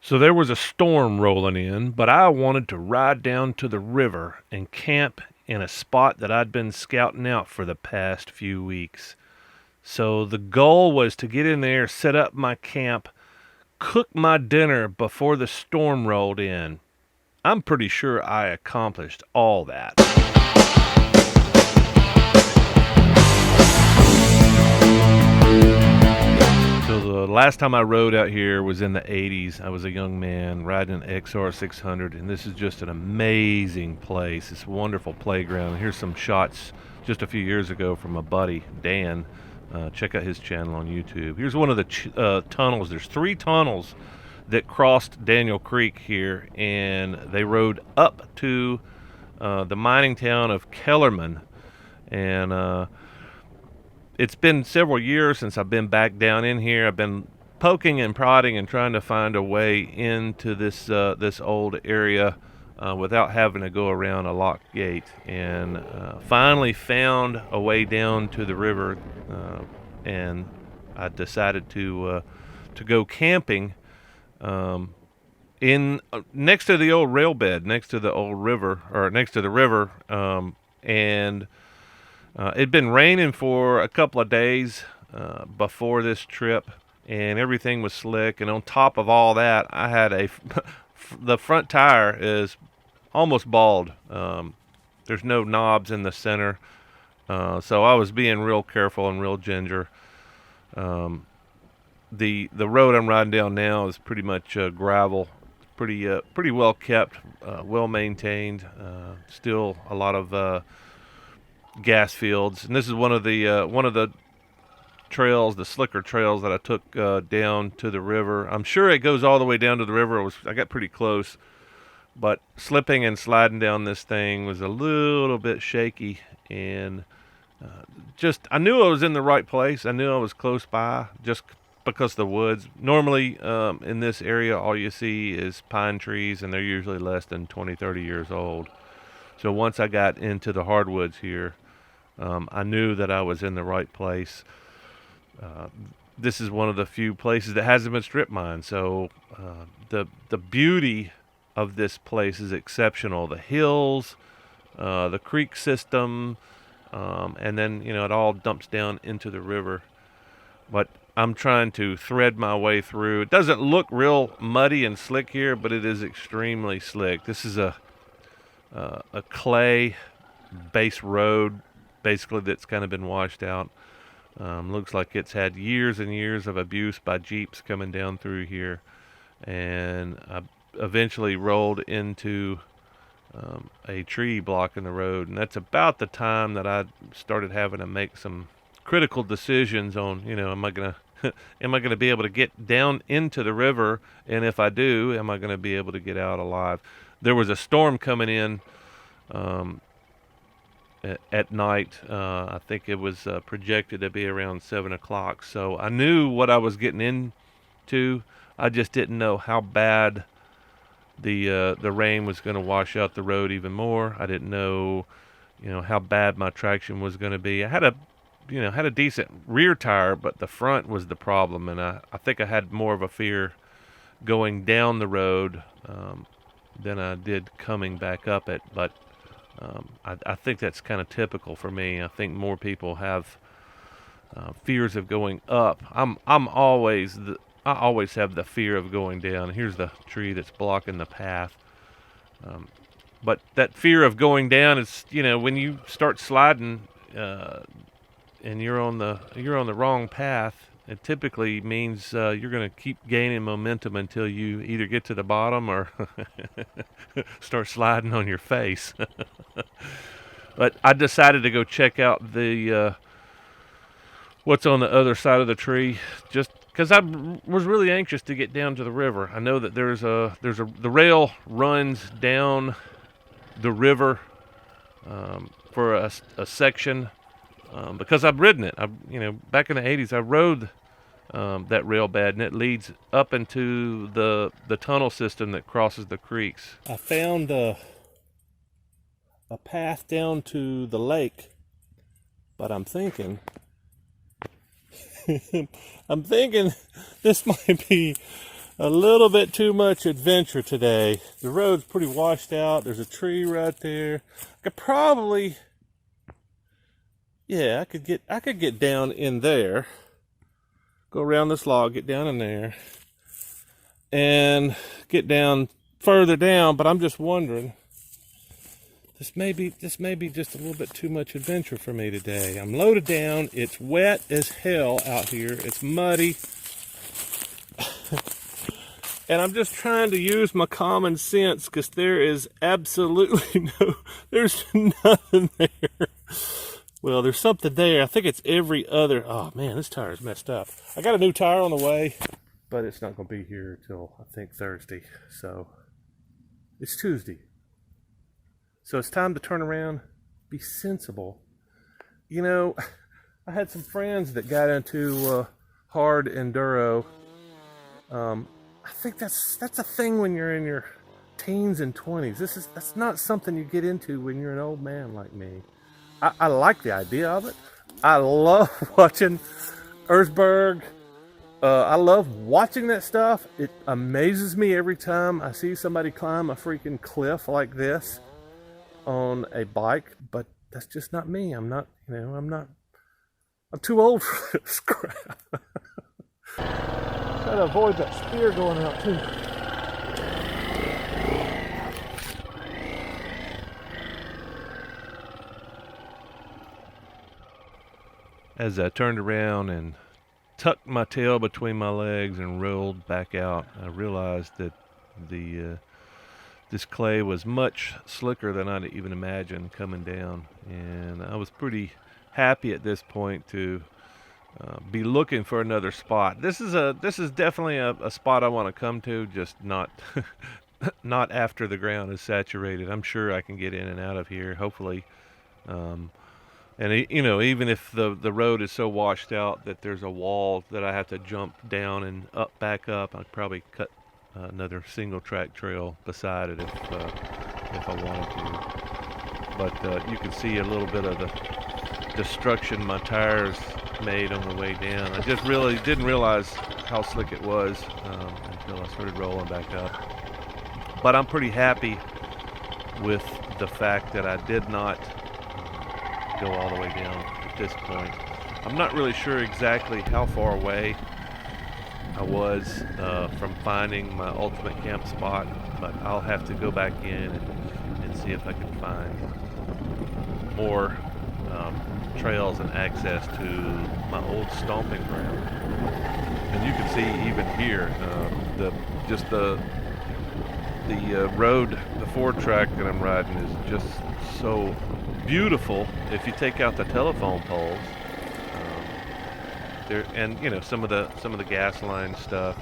So there was a storm rolling in, but I wanted to ride down to the river and camp in a spot that I'd been scouting out for the past few weeks. So the goal was to get in there, set up my camp, cook my dinner before the storm rolled in. I'm pretty sure I accomplished all that. So the last time I rode out here was in the 80s. I was a young man riding an XR 600, and this is just an amazing place. It's a wonderful playground. Here's some shots just a few years ago from a buddy, Dan. Check out his channel on YouTube. Here's one of the tunnels. There's 3 tunnels that crossed Daniel Creek here, and they rode up to the mining town of Kellerman. And it's been several years since I've been back down in here. I've been poking and prodding and trying to find a way into this old area without having to go around a locked gate, and finally found a way down to the river, and I decided to go camping in next to the old rail bed, next to the old river, or next to the river, and it'd been raining for a couple of days before this trip, and everything was slick. And on top of all that, I had the front tire is almost bald. There's no knobs in the center, so I was being real careful and real ginger. The road I'm riding down now is pretty much gravel, pretty well kept, well maintained. Still a lot of gas fields, and this is one of the trails, the slicker trails that I took down to the river. I'm sure it goes all the way down to the river. I got pretty close, but slipping and sliding down this thing was a little bit shaky, and just I knew I was in the right place. I knew I was close by just because of the woods. Normally in this area, all you see is pine trees, and they're usually less than 20-30 years old. So once I got into the hardwoods here, I knew that I was in the right place. This is one of the few places that hasn't been strip mined, so the beauty of this place is exceptional. The hills, the creek system, and then it all dumps down into the river. But I'm trying to thread my way through. It doesn't look real muddy and slick here, but it is extremely slick. This is a clay base road, basically, that's kind of been washed out. Looks like it's had years and years of abuse by Jeeps coming down through here, and I eventually rolled into a tree blocking the road, and that's about the time that I started having to make some critical decisions on, am I gonna be able to get down into the river, and if I do, am I gonna be able to get out alive? There was a storm coming in at night. I think it was projected to be around 7 o'clock. So I knew what I was getting into. I just didn't know how bad the rain was going to wash out the road even more. I didn't know, how bad my traction was going to be. I had a decent rear tire, but the front was the problem, and I think I had more of a fear going down the road than I did coming back up it. But I think that's kind of typical for me. I think more people have fears of going up. I always have the fear of going down. Here's the tree that's blocking the path. But that fear of going down is, when you start sliding and you're on the wrong path, it typically means you're going to keep gaining momentum until you either get to the bottom or start sliding on your face. But I decided to go check out the what's on the other side of the tree, just because I was really anxious to get down to the river. I know that the rail runs down the river for a section. Because I've ridden it. Back in the 80s, I rode that rail bed, and it leads up into the tunnel system that crosses the creeks. I found a path down to the lake, but I'm thinking this might be A little bit too much adventure today. The road's pretty washed out. There's a tree right there. I could probably, yeah, I could get down in there. Go around this log, get down in there, and get down further down. But I'm just wondering, this may be just a little bit too much adventure for me today. I'm loaded down. It's wet as hell out here. It's muddy. And I'm just trying to use my common sense because there is absolutely there's nothing there. Well, there's something there. I think it's every other, oh man, this tire's messed up. I got a new tire on the way, but it's not going to be here till I think Thursday. So it's Tuesday. So it's time to turn around, be sensible. You know, I had some friends that got into hard enduro. I think that's a thing when you're in your teens and 20s. That's not something you get into when you're an old man like me. I like the idea of it. I love watching Erzberg. I love watching that stuff. It amazes me every time I see somebody climb a freaking cliff like this on a bike, but that's just not me. I'm too old for this crap. Try to avoid that spear going out too. As I turned around and tucked my tail between my legs and rolled back out, I realized that this clay was much slicker than I'd even imagined coming down, and I was pretty happy at this point to be looking for another spot. This is definitely a spot I want to come to, just not not after the ground is saturated. I'm sure I can get in and out of here, hopefully. And you know, even if the road is so washed out that there's a wall that I have to jump down and back up, I'd probably cut another single track trail beside it if I wanted to. But you can see a little bit of the destruction my tires made on the way down. I just really didn't realize how slick it was until I started rolling back up. But I'm pretty happy with the fact that I did not go all the way down at this point. I'm not really sure exactly how far away I was from finding my ultimate camp spot, but I'll have to go back in and see if I can find more trails and access to my old stomping ground. And you can see even here the road, the 4-track that I'm riding is just so beautiful. If you take out the telephone poles, there, and you know, some of the gas line stuff,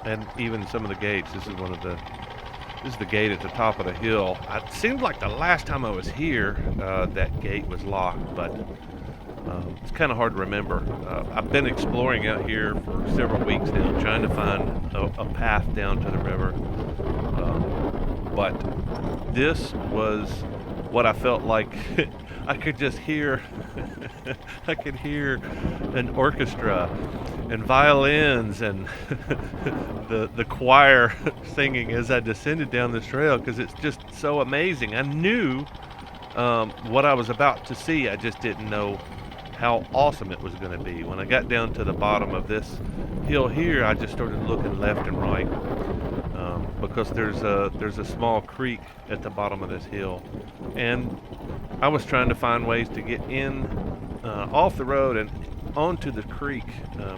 and even some of the gates. This is the gate at the top of the hill. It seemed like the last time I was here, that gate was locked, but it's kind of hard to remember. I've been exploring out here for several weeks now, trying to find a path down to the river. But this was what I felt like I could just hear. I could hear an orchestra and violins and the choir singing as I descended down this trail, because it's just so amazing. I knew what I was about to see. I just didn't know how awesome it was going to be. When I got down to the bottom of this hill here, I just started looking left and right, because there's a small creek at the bottom of this hill, and I was trying to find ways to get in off the road and onto the creek,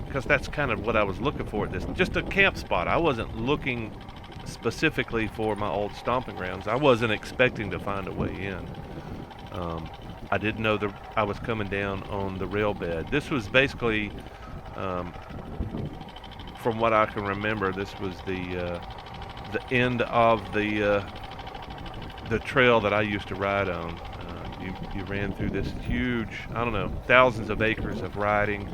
because that's kind of what I was looking for. Just a camp spot. I wasn't looking specifically for my old stomping grounds. I wasn't expecting to find a way in. I didn't know I was coming down on the rail bed. This was basically, from what I can remember, this was the end of the trail that I used to ride on. You ran through this huge, I don't know, thousands of acres of riding,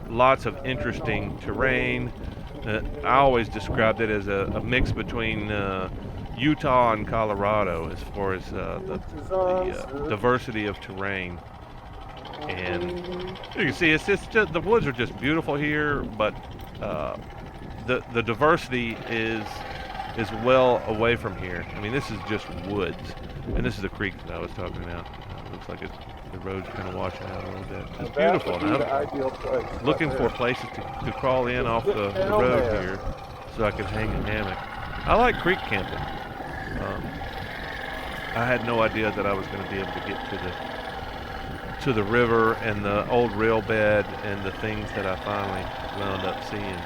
lots of interesting terrain. I always described it as a mix between Utah and Colorado as far as the diversity of terrain. And you can see it's just the woods are just beautiful here, but uh, the diversity is well away from here. I mean, this is just woods, and this is the creek that I was talking about. Looks like the road's kind of washing out a little bit. It's beautiful. And I'm looking for places to crawl in off the road here so I can hang a hammock. I like creek camping. I had no idea that I was going to be able to get to the river and the old rail bed and the things that I finally wound up seeing.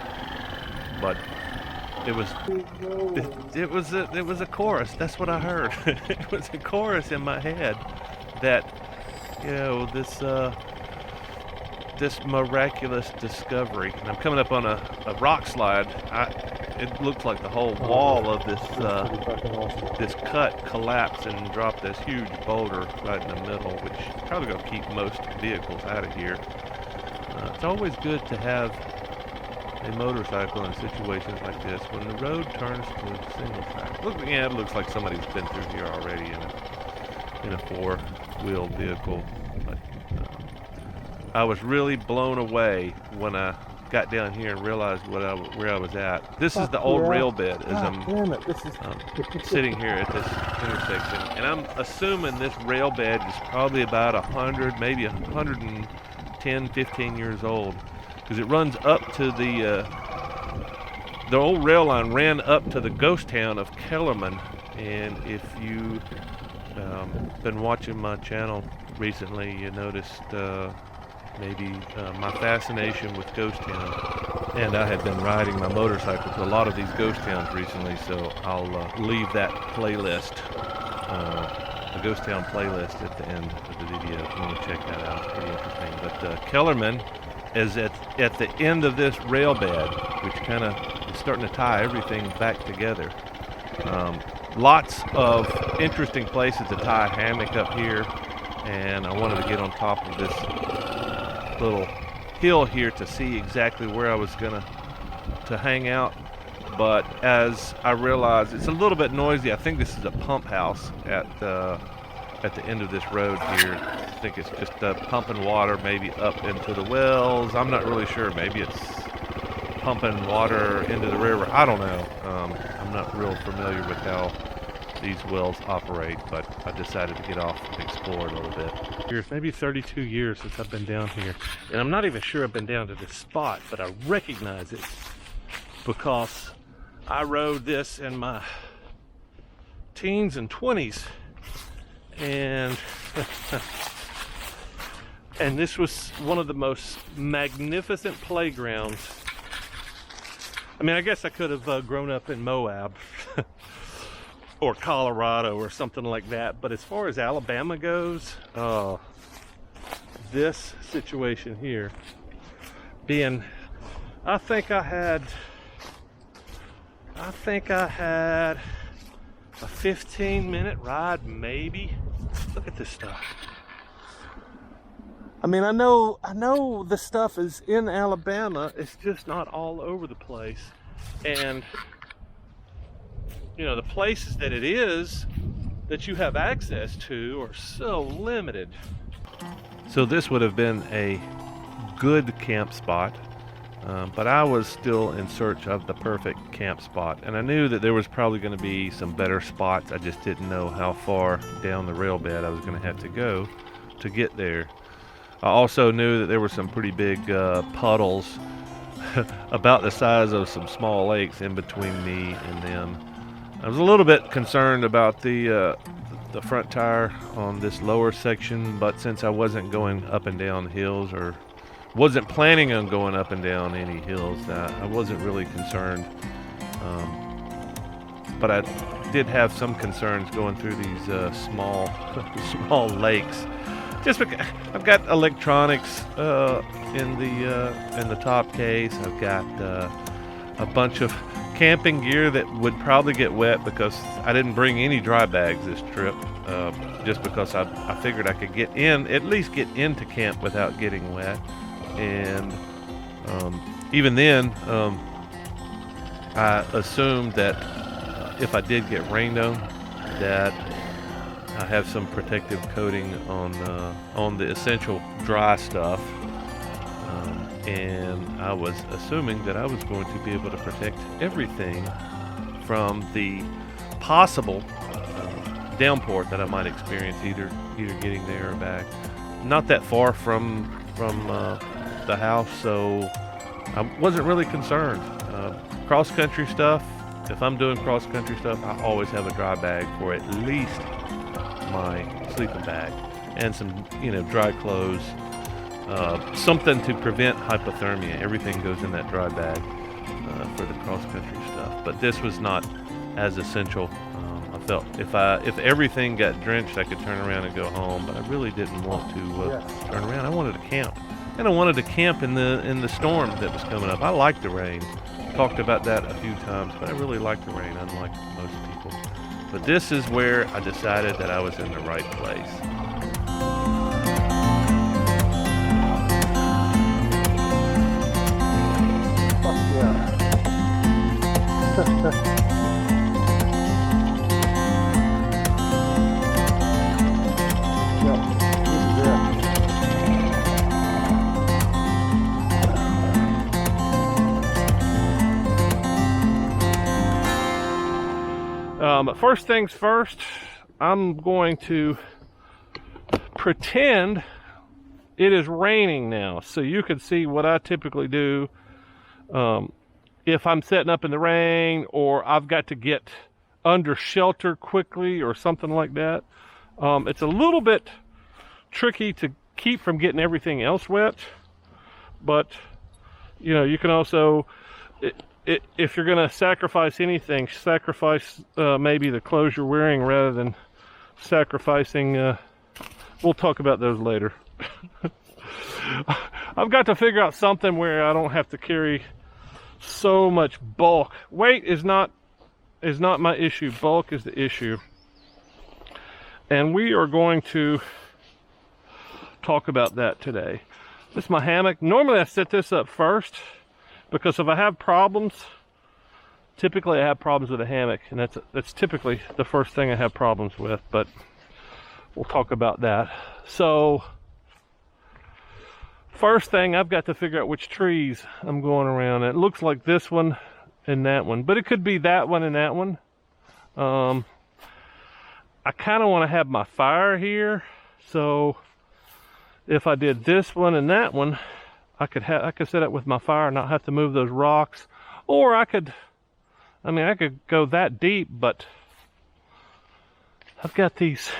But it was a chorus. That's what I heard. It was a chorus in my head that, you know, this miraculous discovery. And I'm coming up on a rock slide. It looked like the whole wall of this cut collapsed and dropped this huge boulder right in the middle, which is probably going to keep most vehicles out of here. It's always good to have a motorcycle in situations like this when the road turns to single track. It looks like somebody's been through here already in a four-wheel vehicle. But I was really blown away when I got down here and realized where I was at. This is the old rail bed as I'm sitting here at this intersection, and I'm assuming this rail bed is probably about 100, maybe 110, 15 years old, because it runs up to the old rail line ran up to the ghost town of Kellerman. And if you been watching my channel recently, you noticed maybe my fascination with ghost towns, and I have been riding my motorcycle to a lot of these ghost towns recently, so I'll leave that playlist, the ghost town playlist, at the end of the video if you want to check that out. It's pretty interesting. But Kellerman is at the end of this rail bed, which kind of is starting to tie everything back together. Lots of interesting places to tie a hammock up here, and I wanted to get on top of this little hill here to see exactly where I was gonna hang out. But as I realized, it's a little bit noisy. I think this is a pump house at the end of this road here. I think it's just pumping water maybe up into the wells. I'm not really sure. Maybe it's pumping water into the river. I don't know. I'm not real familiar with how these wells operate, but I decided to get off and explore a little bit. It's maybe 32 years since I've been down here, and I'm not even sure I've been down to this spot, but I recognize it because I rode this in my teens and 20s, and and this was one of the most magnificent playgrounds. I mean, I guess I could have grown up in Moab or Colorado or something like that, but as far as Alabama goes, this situation here being, I think I had a 15-minute ride, maybe. Look at this stuff. I mean, I know the stuff is in Alabama. It's just not all over the place. And, you know, the places that it is that you have access to are so limited. So this would have been a good camp spot, but I was still in search of the perfect camp spot. And I knew that there was probably going to be some better spots. I just didn't know how far down the rail bed I was going to have to go to get there. I also knew that there were some pretty big puddles about the size of some small lakes in between me and them. I was a little bit concerned about the front tire on this lower section, but since I wasn't going up and down hills, or wasn't planning on going up and down any hills, I wasn't really concerned. But I did have some concerns going through these small lakes. Just because I've got electronics in the top case. I've got a bunch of camping gear that would probably get wet because I didn't bring any dry bags this trip. Just because I figured I could at least get into camp without getting wet. And even then, I assumed that if I did get rained on, that I have some protective coating on the essential dry stuff. and I was assuming that I was going to be able to protect everything from the possible downpour that I might experience, either getting there or back. Not that far from the house, so I wasn't really concerned. Cross country stuff. If I'm doing cross country stuff, I always have a dry bag for at least my sleeping bag and some, dry clothes. Something to prevent hypothermia. Everything goes in that dry bag for the cross country stuff. But this was not as essential. I felt if everything got drenched, I could turn around and go home. But I really didn't want to turn around. I wanted to camp, and I wanted to camp in the storm that was coming up. I like the rain. Talked about that a few times, but I really like the rain, unlike most people. But this is where I decided that I was in the right place. But first things first, I'm going to pretend it is raining now, so you can see what I typically do if I'm setting up in the rain, or I've got to get under shelter quickly or something like that. It's a little bit tricky to keep from getting everything else wet, but you can also, if you're going to sacrifice anything, sacrifice maybe the clothes you're wearing rather than sacrificing, we'll talk about those later. I've got to figure out something where I don't have to carry so much bulk. Weight is not my issue. Bulk is the issue. And we are going to talk about that today. This is my hammock. Normally I set this up first, because if I have problems, typically I have problems with a hammock, and that's typically the first thing I have problems with, but we'll talk about that. So first thing, I've got to figure out which trees I'm going around. It looks like this one and that one, but it could be that one and that one. I kind of want to have my fire here, so if I did this one and that one, I could set up with my fire and not have to move those rocks. Or I could go that deep, but I've got these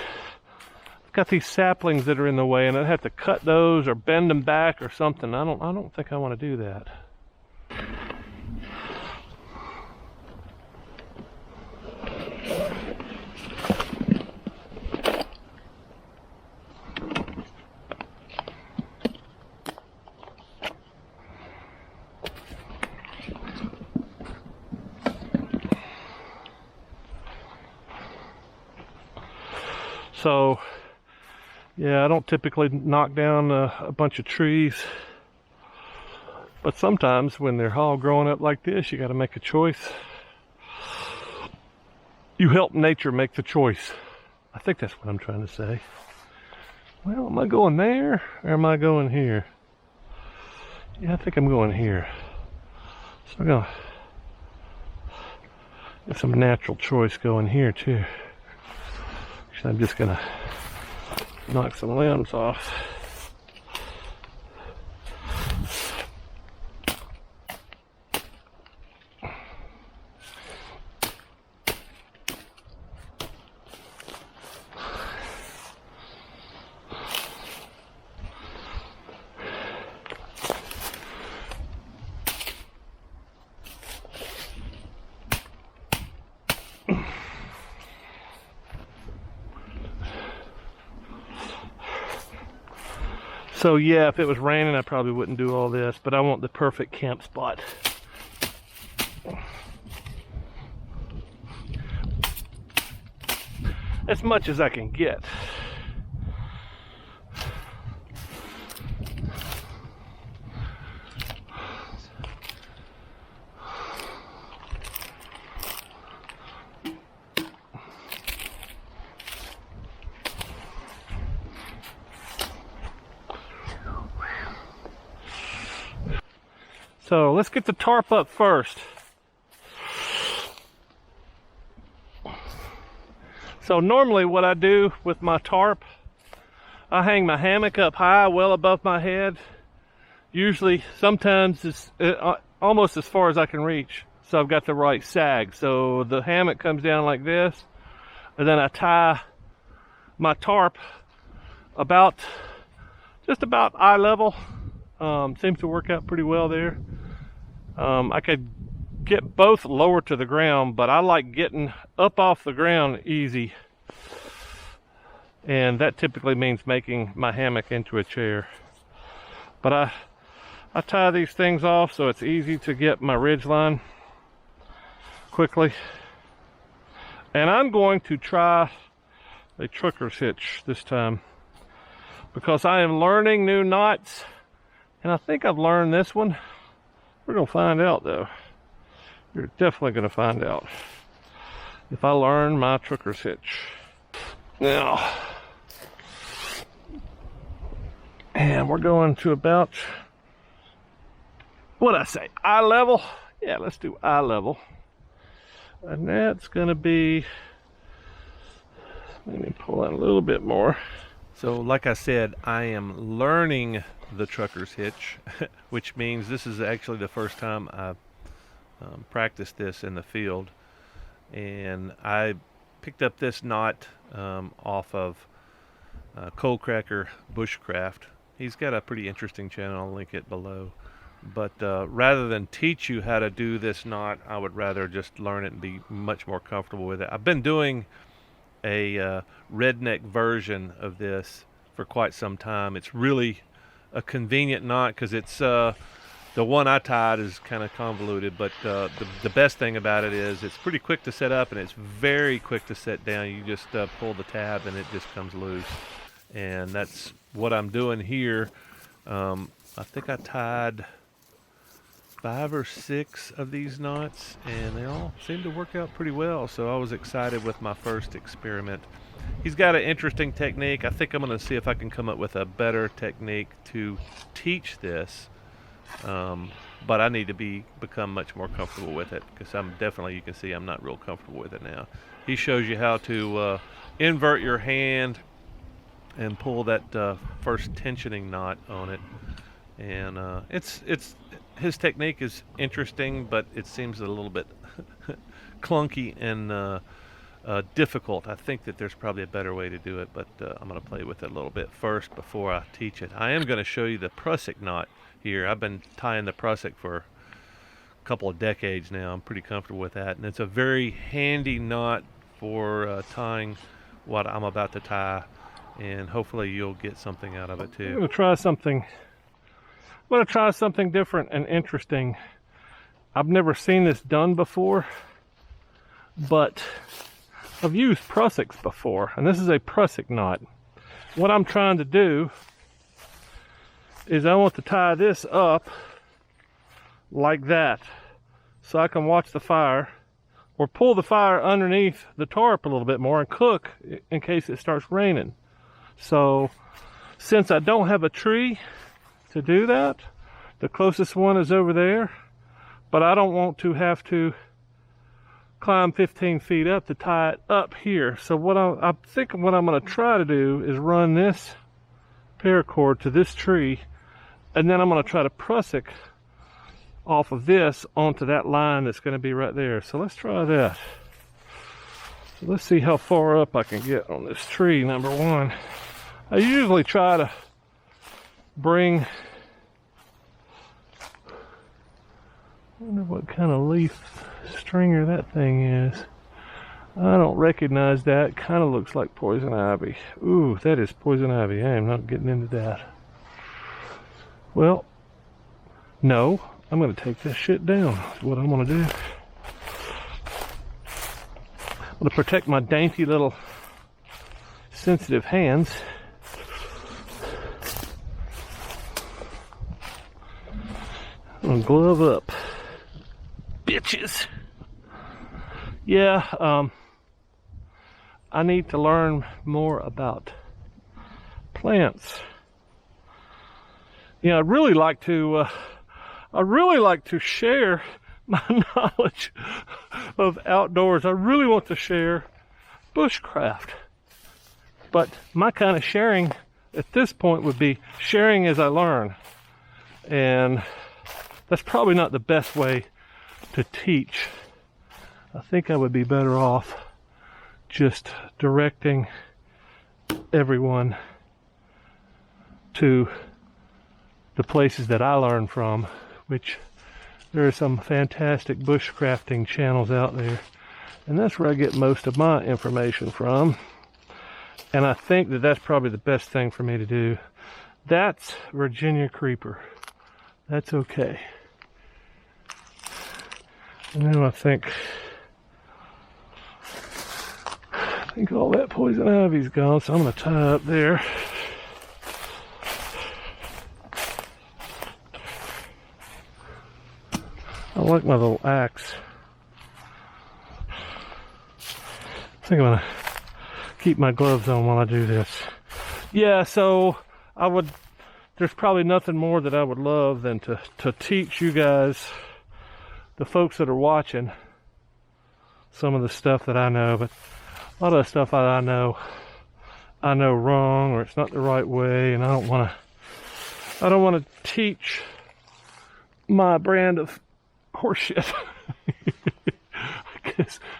saplings that are in the way, and I'd have to cut those or bend them back or something. I don't think I want to do that. So, yeah, I don't typically knock down a bunch of trees, but sometimes when they're all growing up like this, you got to make a choice. You help nature make the choice. I think that's what I'm trying to say. Well, am I going there or am I going here? Yeah, I think I'm going here. So I'm gonna get some natural choice going here too. I'm just gonna knock some limbs off. So yeah, if it was raining, I probably wouldn't do all this, but I want the perfect camp spot. As much as I can get. So let's get the tarp up first. So normally what I do with my tarp, I hang my hammock up high, well above my head. Usually, sometimes it's almost as far as I can reach. So I've got the right sag. So the hammock comes down like this, and then I tie my tarp just about eye level. Seems to work out pretty well there. I could get both lower to the ground, but I like getting up off the ground easy. And that typically means making my hammock into a chair. But I tie these things off so it's easy to get my ridge line quickly. And I'm going to try a trucker's hitch this time, because I am learning new knots, and I think I've learned this one. We're gonna find out though. You're definitely gonna find out if I learn my trucker's hitch. Now, and we're going to about, what'd I say, eye level? Yeah, let's do eye level. And that's gonna be, let me pull out a little bit more. So like I said, I am learning the trucker's hitch, which means this is actually the first time I've practiced this in the field. And I picked up this knot off of Cold Cracker Bushcraft. He's got a pretty interesting channel, I'll link it below. But rather than teach you how to do this knot, I would rather just learn it and be much more comfortable with it. I've been doing a redneck version of this for quite some time. It's really a convenient knot because it's the one I tied is kind of convoluted, but the best thing about it is it's pretty quick to set up and it's very quick to set down. You just pull the tab and it just comes loose, and that's what I'm doing here. I think I tied 5 or 6 of these knots, and they all seem to work out pretty well, so I was excited with my first experiment. He's got an interesting technique. I think I'm going to see if I can come up with a better technique to teach this, but I need to become much more comfortable with it, because I'm definitely, you can see I'm not real comfortable with it now. He shows you how to invert your hand and pull that first tensioning knot on it, and his technique is interesting, but it seems a little bit clunky and difficult. I think that there's probably a better way to do it, but I'm going to play with it a little bit first before I teach it. I am going to show you the prusik knot here. I've been tying the prusik for a couple of decades now. I'm pretty comfortable with that, and it's a very handy knot for tying what I'm about to tie, and hopefully you'll get something out of it too. I'm going to try something different and interesting. I've never seen this done before, but I've used prusiks before, and this is a prusik knot. What I'm trying to do is I want to tie this up like that so I can watch the fire, or pull the fire underneath the tarp a little bit more and cook in case it starts raining. So since I don't have a tree to do that, the closest one is over there, but I don't want to have to climb 15 feet up to tie it up here. So what I'm thinking what I'm going to try to do is run this paracord to this tree, and then I'm going to try to prusik off of this onto that line that's going to be right there. So let's try that. So let's see how far up I can get on this tree, number one. I usually try to bring, I wonder what kind of leaf stringer that thing is. I don't recognize that. Kind of looks like poison ivy. Ooh, that is poison ivy. I am not getting into that. Well, no, I'm going to take this shit down. That's what I'm going to do. I'm going to protect my dainty little sensitive hands. I'm going to glove up. Bitches. Yeah, I need to learn more about plants. Yeah, I'd really like to, I really like to share my knowledge of outdoors. I really want to share bushcraft. But my kind of sharing at this point would be sharing as I learn. And that's probably not the best way to teach. I think I would be better off just directing everyone to the places that I learn from, which there are some fantastic bushcrafting channels out there, and that's where I get most of my information from. And I think that that's probably the best thing for me to do. That's Virginia creeper. That's okay. And now I think all that poison ivy's gone, so I'm going to tie up there. I like my little axe. I think I'm going to keep my gloves on while I do this. Yeah, so there's probably nothing more that I would love than to teach you guys, the folks that are watching, some of the stuff that I know. But a lot of the stuff I know wrong, or it's not the right way, and I don't want to teach my brand of horseshit.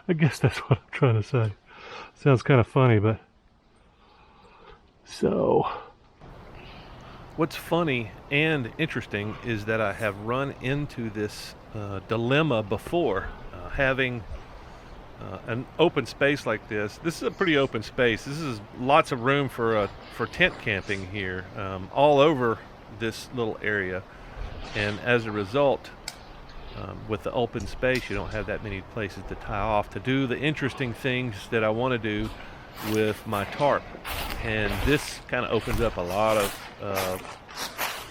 I guess that's what I'm trying to say. Sounds kind of funny, but so. What's funny and interesting is that I have run into this dilemma before, having an open space like this. This is a pretty open space. This is lots of room for tent camping here, all over this little area. And as a result, with the open space, you don't have that many places to tie off to do the interesting things that I want to do with my tarp. And this kind of opens up a lot of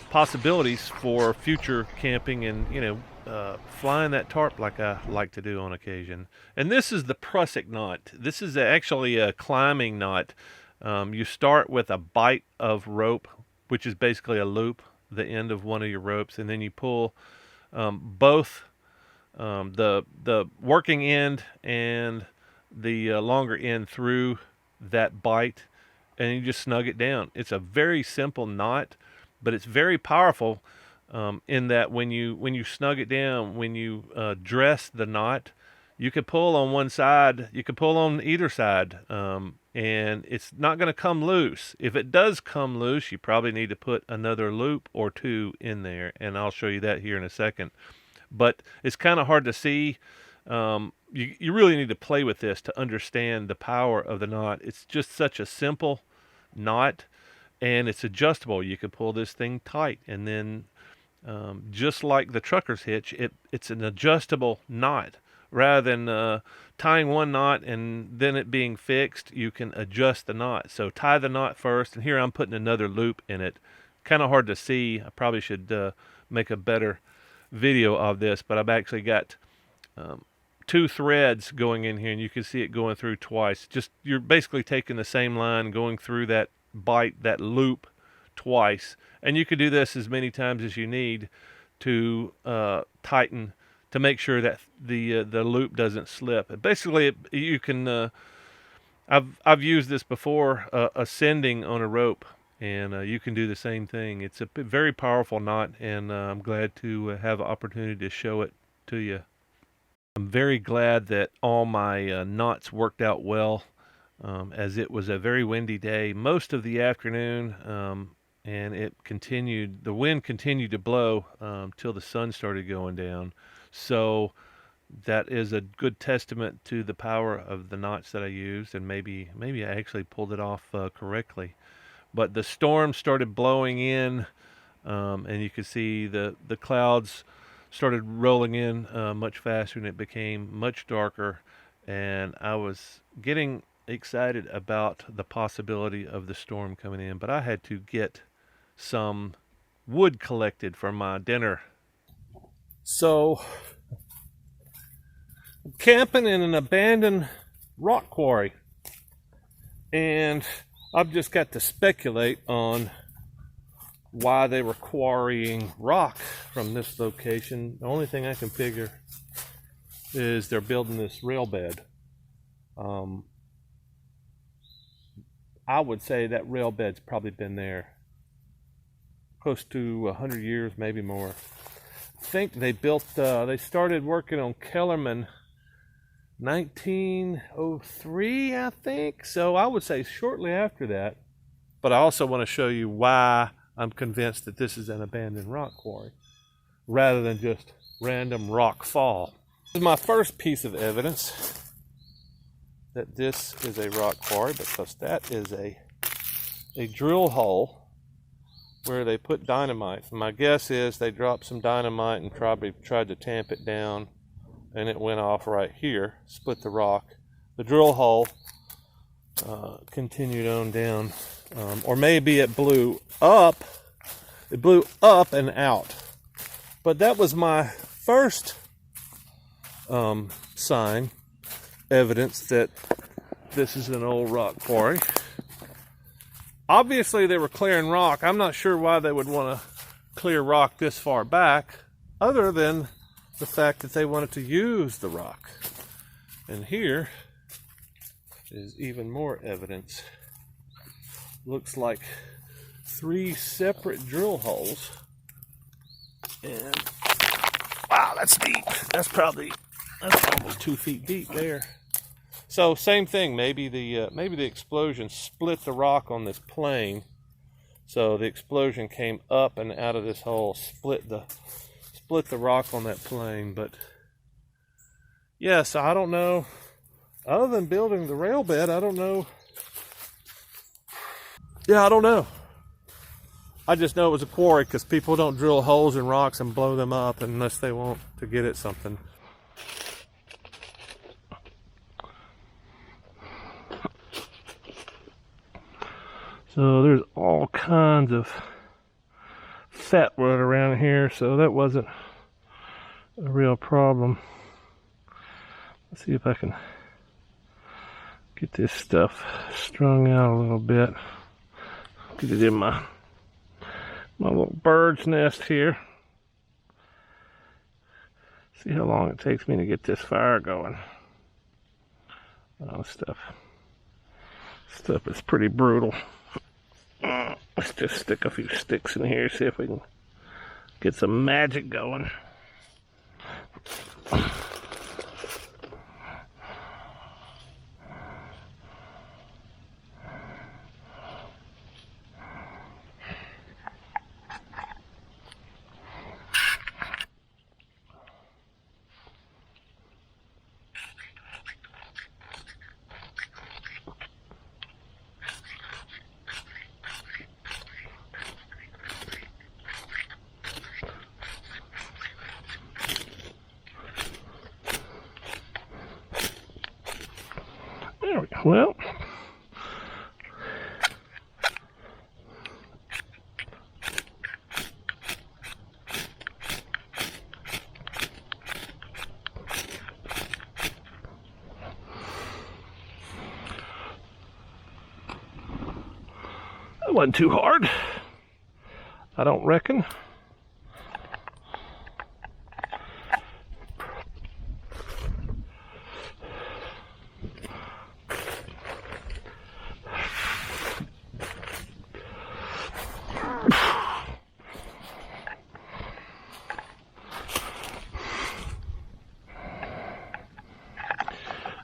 possibilities for future camping and, flying that tarp like I like to do on occasion. And this is the prusik knot. This is actually a climbing knot. You start with a bight of rope, which is basically a loop, the end of one of your ropes, and then you pull both the working end and the longer end through that bight, and you just snug it down. It's a very simple knot, but it's very powerful in that when you snug it down, when you dress the knot, you can pull on one side, you can pull on either side, and it's not going to come loose. If it does come loose, you probably need to put another loop or two in there, and I'll show you that here in a second. But it's kind of hard to see. You really need to play with this to understand the power of the knot. It's just such a simple knot, and it's adjustable. You can pull this thing tight, and then just like the trucker's hitch, it's an adjustable knot. Rather than tying one knot and then it being fixed, you can adjust the knot. So tie the knot first, and here I'm putting another loop in it. Kind of hard to see. I probably should make a better video of this, but I've actually got two threads going in here, and you can see it going through twice. Just you're basically taking the same line, going through that bight, that loop twice, and you can do this as many times as you need to tighten, to make sure that the loop doesn't slip. Basically, you can. I've used this before, ascending on a rope, and you can do the same thing. It's a very powerful knot, and I'm glad to have an opportunity to show it to you. I'm very glad that all my knots worked out well, as it was a very windy day most of the afternoon, and the wind continued to blow till the sun started going down. So that is a good testament to the power of the knots that I used, and maybe I actually pulled it off correctly. But the storm started blowing in, and you could see the clouds started rolling in much faster, and it became much darker, and I was getting excited about the possibility of the storm coming in. But I had to get some wood collected for my dinner. So, I'm camping in an abandoned rock quarry, and I've just got to speculate on why they were quarrying rock from this location. The only thing I can figure is they're building this rail bed. I would say that rail bed's probably been there close to 100 years, maybe more. I think they they started working on Kellerman 1903, I think. So I would say shortly after that. But I also want to show you why I'm convinced that this is an abandoned rock quarry rather than just random rock fall. This is my first piece of evidence that this is a rock quarry, because that is a drill hole where they put dynamite. My guess is they dropped some dynamite and probably tried to tamp it down, and it went off right here, split the rock. The drill hole continued on down, or maybe it blew up. It blew up and out. But that was my first evidence that this is an old rock quarry. Obviously they were clearing rock. I'm not sure why they would want to clear rock this far back, other than the fact that they wanted to use the rock. And here is even more evidence. Looks like 3 separate drill holes. And wow, that's deep. That's almost 2 feet deep there. So same thing. Maybe the explosion split the rock on this plane. So the explosion came up and out of this hole, split the rock on that plane. But yes, I don't know. Other than building the rail bed, I don't know. Yeah, I don't know. I just know it was a quarry because people don't drill holes in rocks and blow them up unless they want to get at something. So there's all kinds of fat running around here, so that wasn't a real problem. Let's see if I can get this stuff strung out a little bit. Get it in my little bird's nest here. See how long it takes me to get this fire going. Oh, stuff is pretty brutal. Let's just stick a few sticks in here, see if we can get some magic going. There we go. Well, that wasn't too hard, I don't reckon.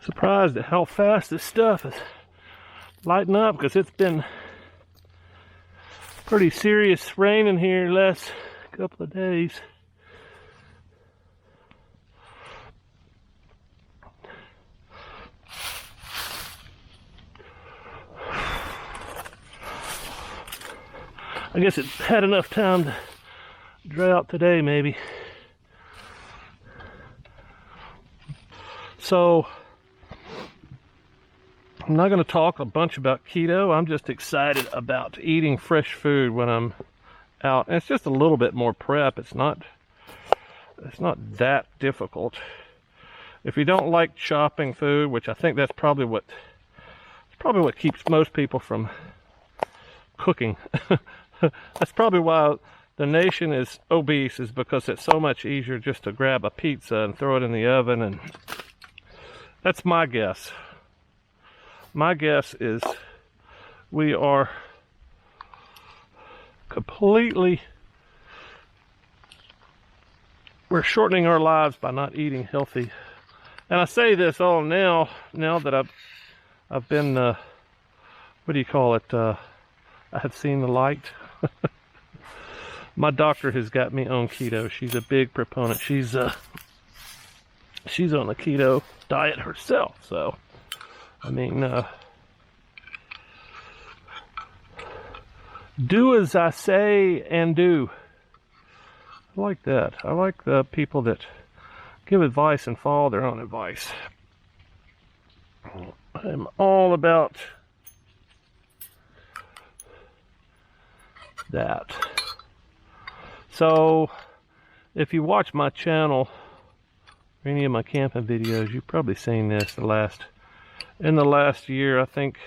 Surprised at how fast this stuff is lighting up, because it's been pretty serious raining here the last couple of days. I guess it had enough time to dry out today, maybe. So I'm not going to talk a bunch about keto. I'm just excited about eating fresh food when I'm out. And it's just a little bit more prep. It's not that difficult. If you don't like chopping food, which I think that's probably what keeps most people from cooking That's probably why the nation is obese, is because it's so much easier just to grab a pizza and throw it in the oven. And that's my guess. My guess is we are we're shortening our lives by not eating healthy. And I say this all now that I've been, what do you call it? I have seen the light. My doctor has got me on keto. She's a big proponent. She's on the keto diet herself. So, I mean, do as I say and do. I like that. I like the people that give advice and follow their own advice. I'm all about that. So, if you watch my channel, or any of my camping videos, you've probably seen this in the last year. I think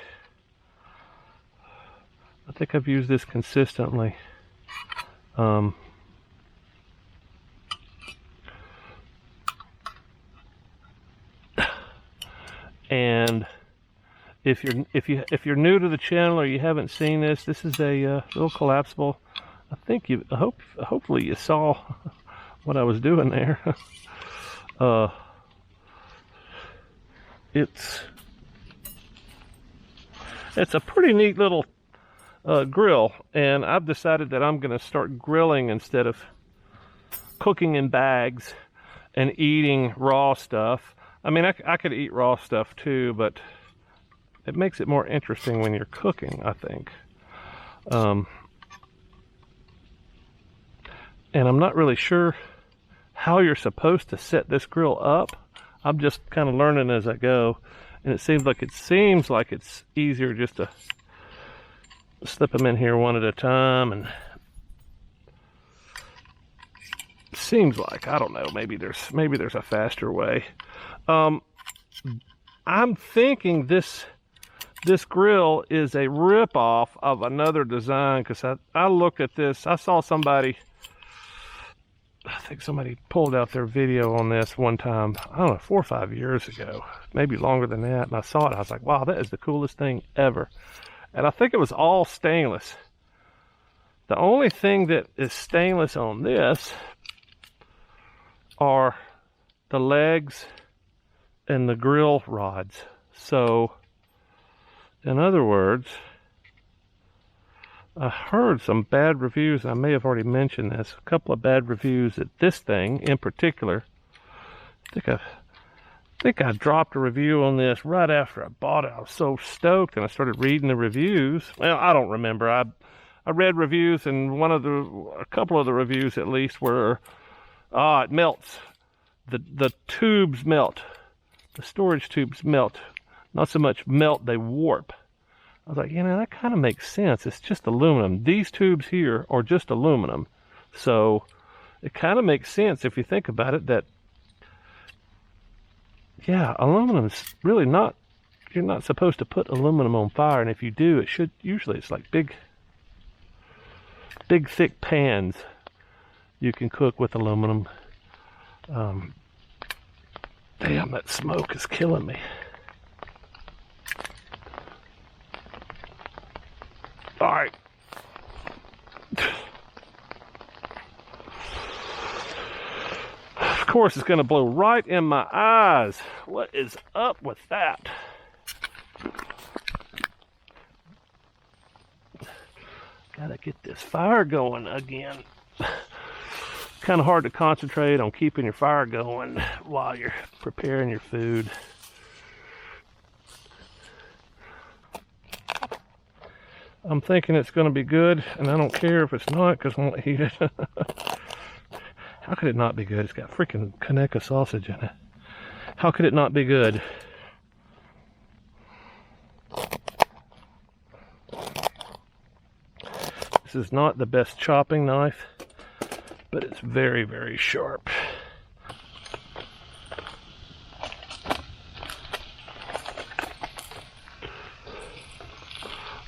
I've used this consistently. And if you're new to the channel or you haven't seen this, this is a little collapsible. Hopefully you saw what I was doing there. It's a pretty neat little grill, and I've decided that I'm going to start grilling instead of cooking in bags and eating raw stuff. I mean, I could eat raw stuff too, but it makes it more interesting when you're cooking, I think. And I'm not really sure how you're supposed to set this grill up. I'm just kind of learning as I go, and it seems like it's easier just to slip them in here one at a time. And it seems like, I don't know, maybe there's a faster way. I'm thinking this grill is a rip-off of another design, because I looked at this. I saw somebody, I think somebody pulled out their video on this one time, I don't know, 4 or 5 years ago, maybe longer than that, and I saw it. I was like, wow, that is the coolest thing ever. And I think it was all stainless. The only thing that is stainless on this are the legs and the grill rods. So, in other words, I heard some bad reviews. I may have already mentioned this. A couple of bad reviews at this thing in particular. I think I dropped a review on this right after I bought it. I was so stoked, and I started reading the reviews. Well, I don't remember. I read reviews, and a couple of the reviews at least were, it melts. The tubes melt. The storage tubes melt. Not so much melt, they warp. I was like, that kind of makes sense. It's just aluminum. These tubes here are just aluminum. So it kind of makes sense if you think about it that, aluminum is really not, you're not supposed to put aluminum on fire. And if you do, it's like big thick pans you can cook with aluminum. Damn, that smoke is killing me. All right. Of course, it's going to blow right in my eyes. What is up with that? Gotta get this fire going again. Kind of hard to concentrate on keeping your fire going while you're preparing your food. I'm thinking it's going to be good, and I don't care if it's not, because I won't eat it. How could it not be good? It's got freaking Kaneka sausage in it. How could it not be good? This is not the best chopping knife, but it's very, very sharp.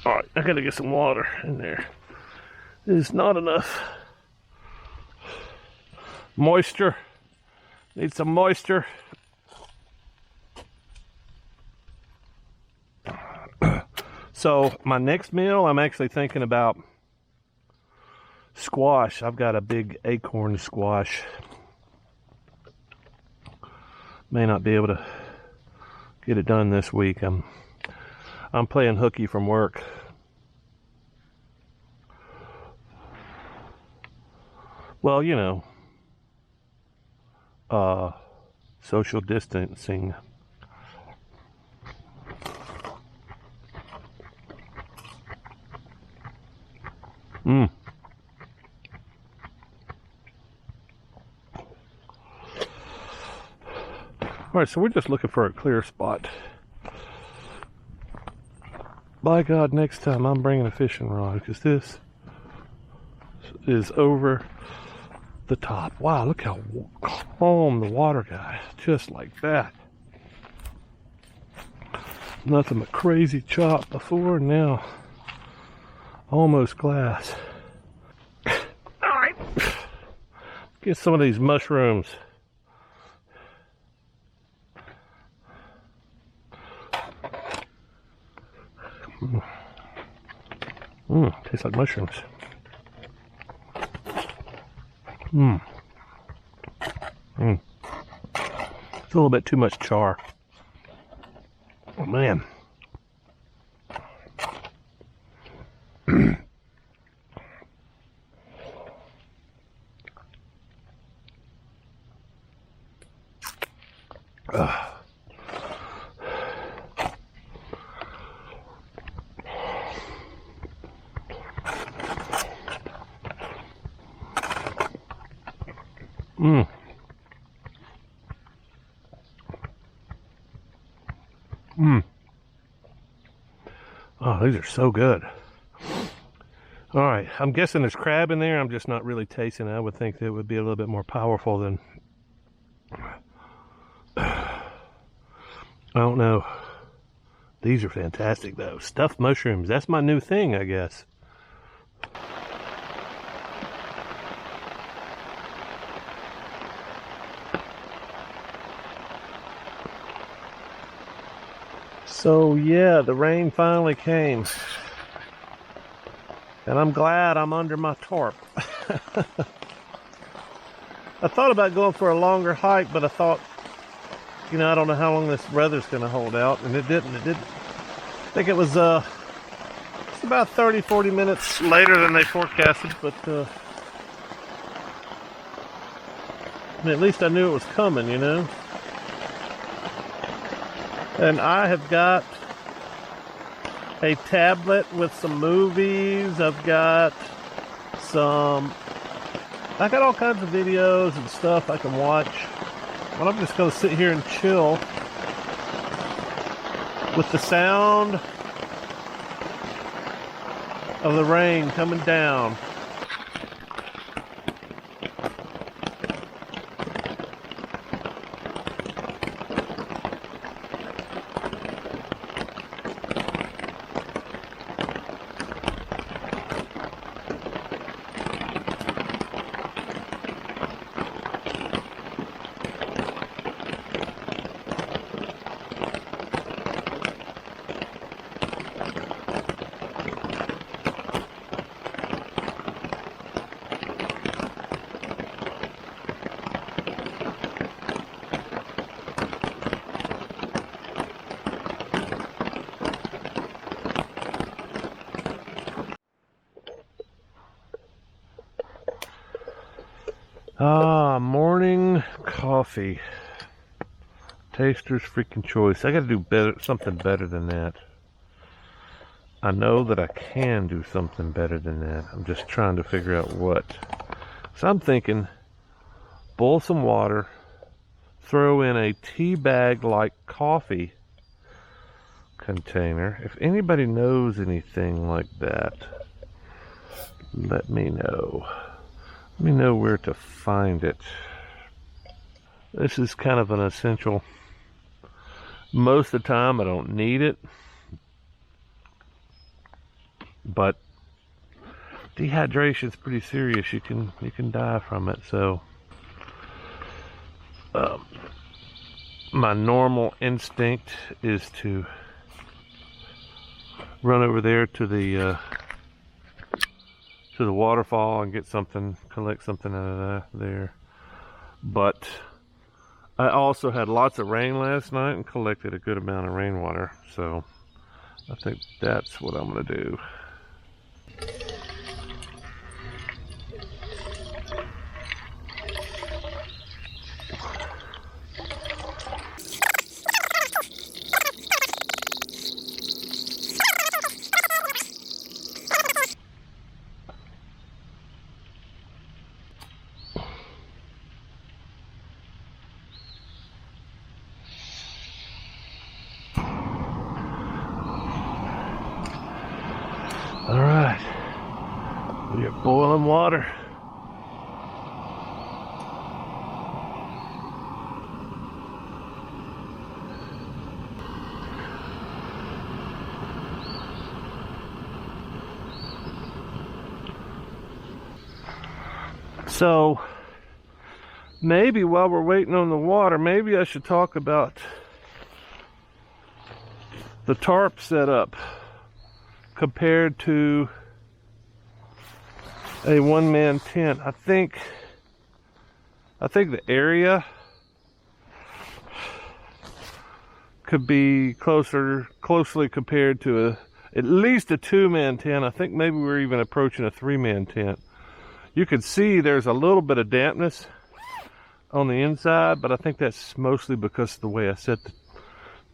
All right, I gotta get some water in there. is not enough moisture. Need some moisture. So my next meal, I'm actually thinking about squash. I've got a big acorn squash. May not be able to get it done this week. I'm playing hooky from work. Well, you know, social distancing. All right, so we're just looking for a clear spot. By God, next time I'm bringing a fishing rod, because this is over the top. Wow, look how calm the water got, just like that. Nothing but crazy chop before, now almost glass. All right, get some of these mushrooms. Tastes like mushrooms. It's a little bit too much char. Oh man. Oh, these are so good. All right, I'm guessing there's crab in there. I'm just not really tasting it. I would think that it would be a little bit more powerful than... I don't know. These are fantastic though. Stuffed mushrooms, that's my new thing, I guess. So yeah, the rain finally came. And I'm glad I'm under my tarp. I thought about going for a longer hike, but I thought, you know, I don't know how long this weather's going to hold out, and it didn't. I think it was it's about 30-40 minutes later than they forecasted, but I mean, at least I knew it was coming, you know. And I have got a tablet with some movies. I got all kinds of videos and stuff I can watch. But I'm just going to sit here and chill with the sound of the rain coming down. Morning coffee. Taster's freaking choice. I gotta do something better than that. I know that I can do something better than that. I'm just trying to figure out what. So I'm thinking, boil some water, throw in a tea bag like coffee container. If anybody knows anything like that, let me know. Let me know where to find it. This is kind of an essential. Most of the time I don't need it, but Dehydration is pretty serious. You can die from it. So my normal instinct is to run over there to the waterfall and get something, collect something out of there. But I also had lots of rain last night and collected a good amount of rainwater. So I think that's what I'm gonna do. All right, we are boiling water. So maybe while we're waiting on the water, maybe I should talk about the tarp setup compared to a one-man tent. I think the area could be closely compared to at least a two-man tent. I think maybe we're even approaching a three-man tent. You can see there's a little bit of dampness on the inside, but I think that's mostly because of the way I set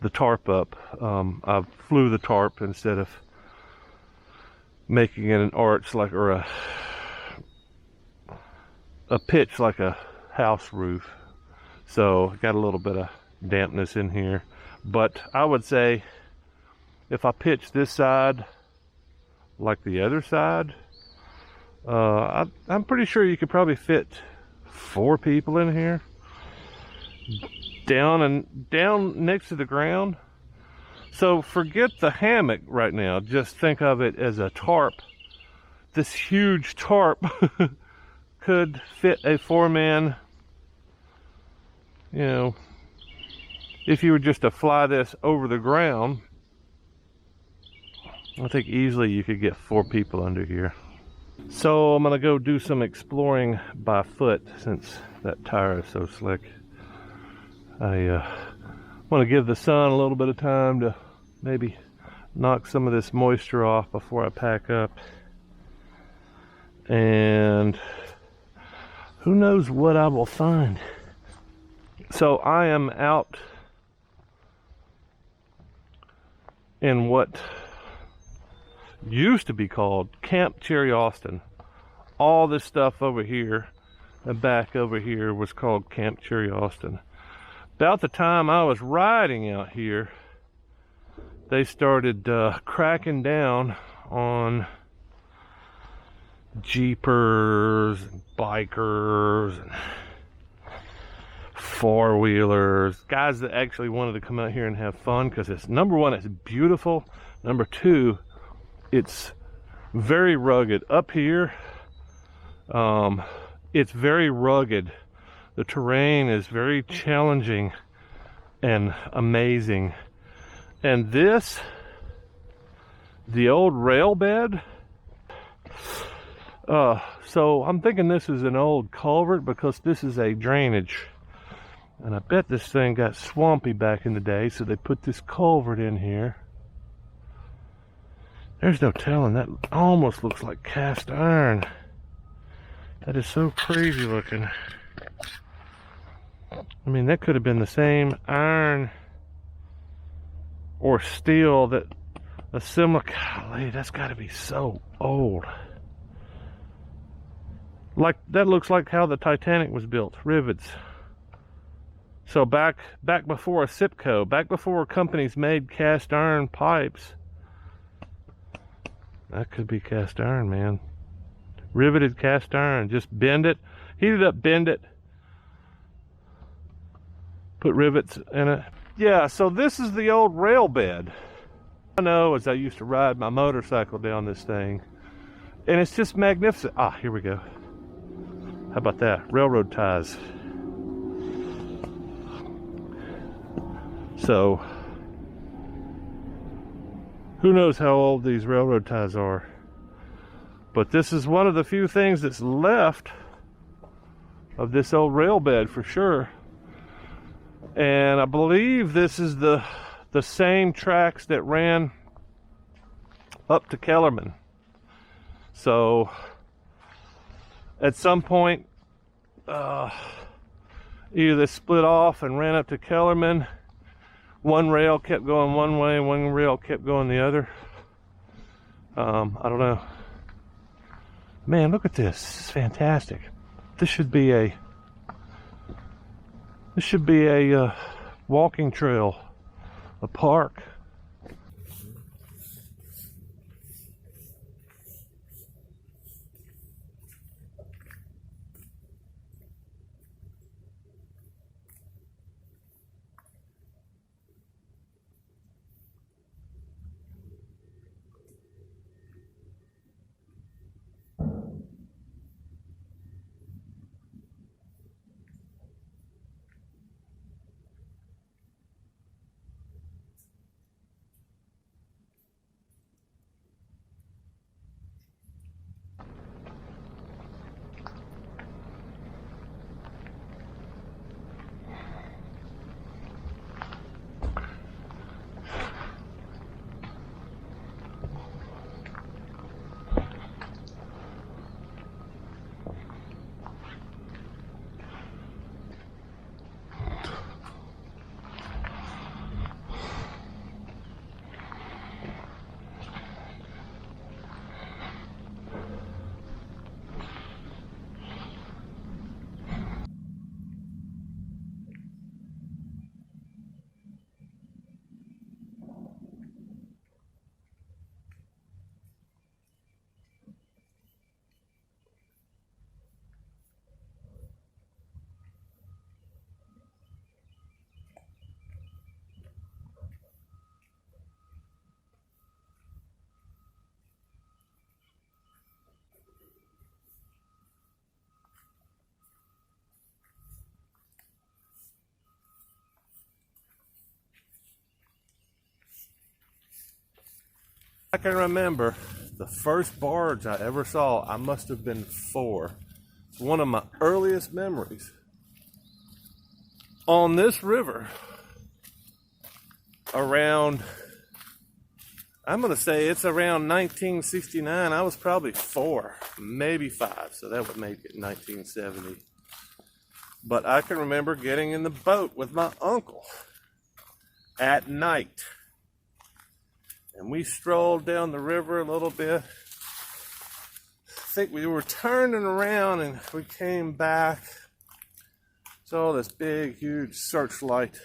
the tarp up. I flew the tarp instead of making it an arch like, or a pitch like a house roof. So got a little bit of dampness in here. But I would say if I pitch this side like the other side, I'm pretty sure you could probably fit 4 people in here, down next to the ground. So forget the hammock right now. Just think of it as a tarp. This huge tarp could fit a 4-man, you know, if you were just to fly this over the ground, I think easily you could get 4 people under here. So I'm gonna go do some exploring by foot since that tire is so slick. I want to give the sun a little bit of time to maybe knock some of this moisture off before I pack up. And who knows what I will find. So I am out in what used to be called Camp Cherry Austin. All this stuff over here and back over here was called Camp Cherry Austin. About the time I was riding out here, they started cracking down on jeepers and bikers and four-wheelers, guys that actually wanted to come out here and have fun, because it's, number one, it's beautiful. Number two, it's very rugged. Up here, it's very rugged. The terrain is very challenging and amazing. And this, the old rail bed, so I'm thinking this is an old culvert because this is a drainage. And I bet this thing got swampy back in the day, so they put this culvert in here. There's no telling, that almost looks like cast iron. That is so crazy looking. I mean, that could have been the same iron or steel that a similar, golly, that's got to be so old. Like, that looks like how the Titanic was built, rivets. So back before a Sipco, back before companies made cast iron pipes, that could be cast iron, man. Riveted cast iron, just bend it, heat it up, bend it, put rivets in it. Yeah, so this is the old rail bed. I know, as I used to ride my motorcycle down this thing, And it's just magnificent. Ah, here we go. How about that? Railroad ties. So, who knows how old these railroad ties are? But this is one of the few things that's left of this old rail bed for sure. And I believe this is the same tracks that ran up to Kellerman. So at some point, either they split off and ran up to Kellerman. One rail kept going one way, one rail kept going the other. I don't know. Man, look at this. This is fantastic. This should be a walking trail, a park. I can remember the first barge I ever saw. I must have been 4. It's one of my earliest memories. On this river, around, I'm going to say it's around 1969. I was probably 4, maybe 5, so that would make it 1970. But I can remember getting in the boat with my uncle at night. And we strolled down the river a little bit. I think we were turning around and we came back. Saw this big, huge searchlight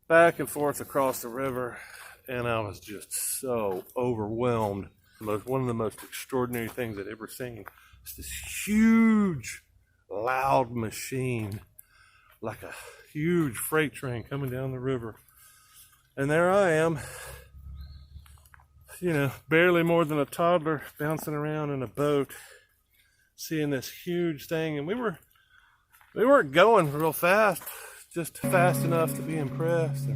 back and forth across the river. And I was just so overwhelmed. One of the most extraordinary things I'd ever seen. It's this huge, loud machine, like a huge freight train coming down the river. And there I am, you know, barely more than a toddler bouncing around in a boat, seeing this huge thing. And we weren't going real fast, just fast enough to be impressed.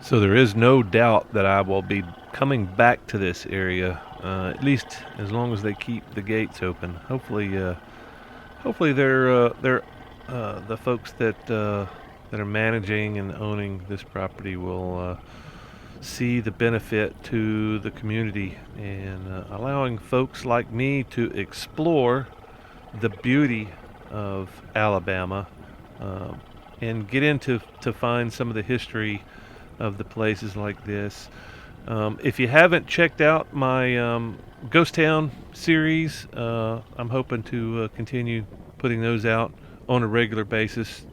So there is no doubt that I will be coming back to this area, at least as long as they keep the gates open. Hopefully they're the folks that are managing and owning this property will see the benefit to the community and allowing folks like me to explore the beauty of Alabama and get into to find some of the history of the places like this. If you haven't checked out my Ghost Town series, I'm hoping to continue putting those out on a regular basis.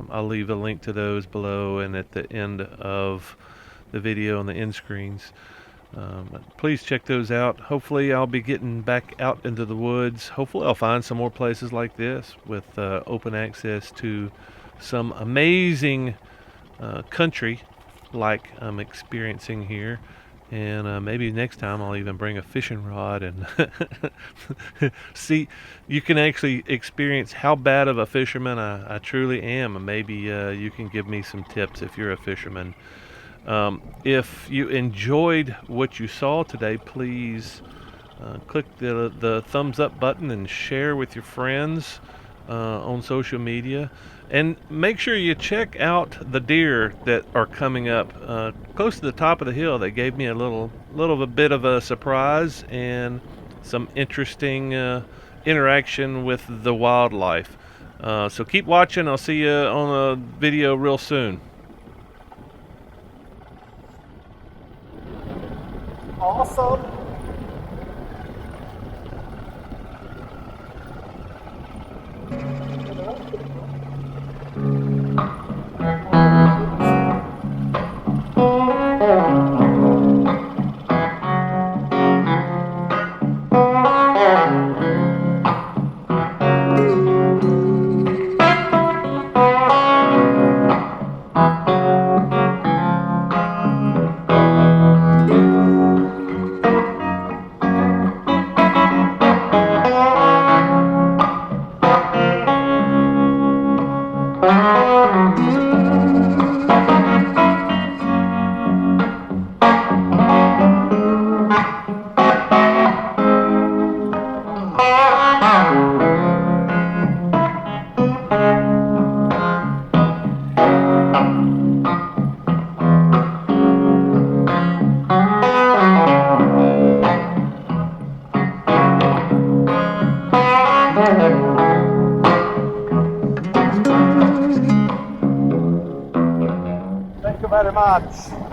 I'll leave a link to those below and at the end of the video on the end screens. Please check those out. Hopefully I'll be getting back out into the woods. Hopefully I'll find some more places like this with open access to some amazing country like I'm experiencing here. And maybe next time I'll even bring a fishing rod and see, you can actually experience how bad of a fisherman I truly am. And maybe you can give me some tips if you're a fisherman. If you enjoyed what you saw today, please click the thumbs up button and share with your friends on social media. And make sure you check out the deer that are coming up close to the top of the hill. They gave me a little bit of a surprise and some interesting interaction with the wildlife. So keep watching. I'll see you on a video real soon. Awesome. Thank you very much.